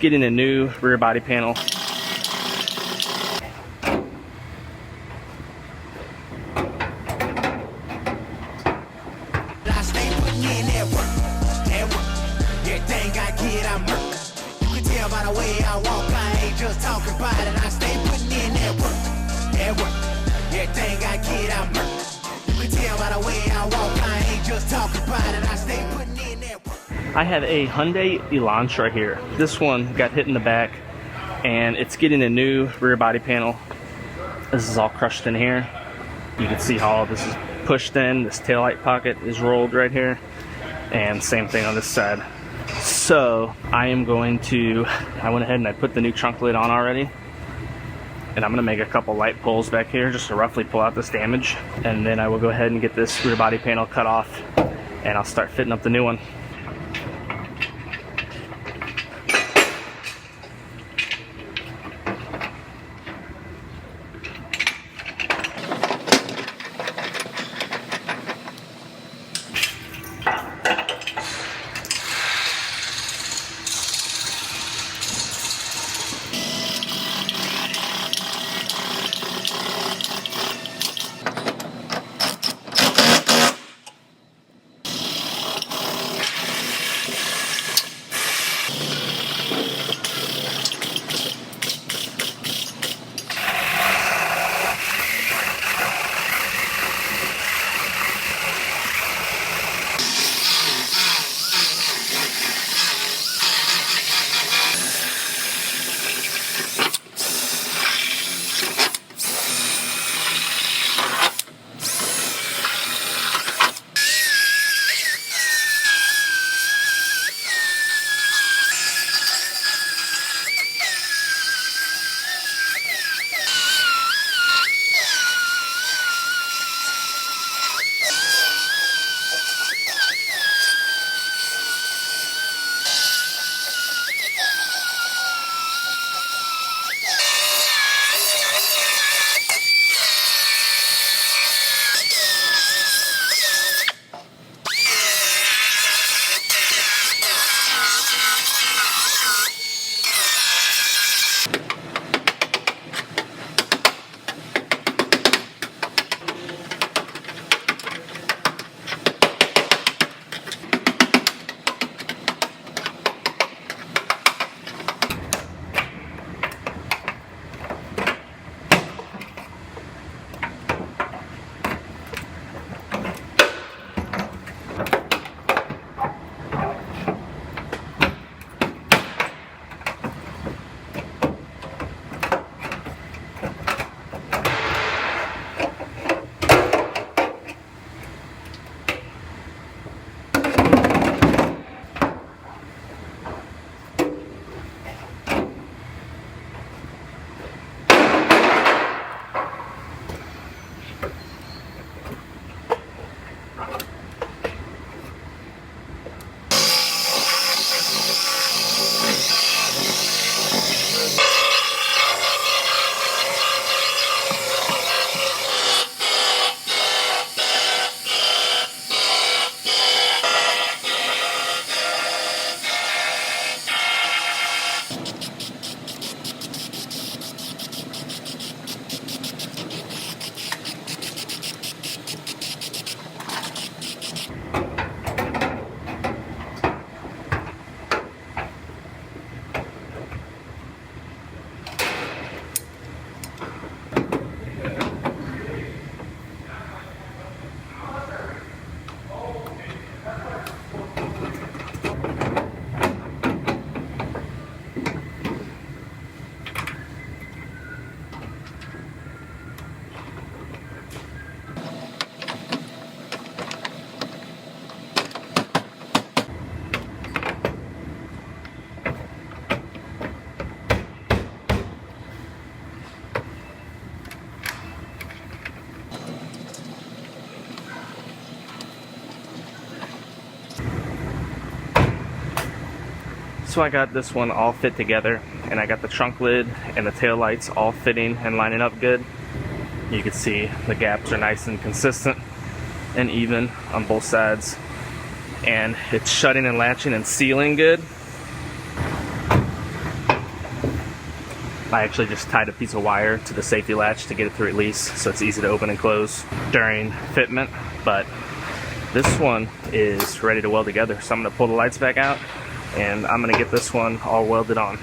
getting a new rear body panel. I have a Hyundai Elantra here. This one got hit in the back and it's getting a new rear body panel. This is all crushed in here. You can see how all this is pushed in. This taillight pocket is rolled right here, and same thing on this side. So I went ahead and I put the new trunk lid on already, and I'm gonna make a couple light pulls back here just to roughly pull out this damage, and then I will go ahead and get this rear body panel cut off and I'll start fitting up the new one. So I got this one all fit together, and I got the trunk lid and the tail lights all fitting and lining up good. You can see the gaps are nice and consistent and even on both sides, and it's shutting and latching and sealing good. I actually just tied a piece of wire to the safety latch to get it through release, so it's easy to open and close during fitment. But this one is ready to weld together, so I'm going to pull the lights back out and I'm going to get this one all welded on.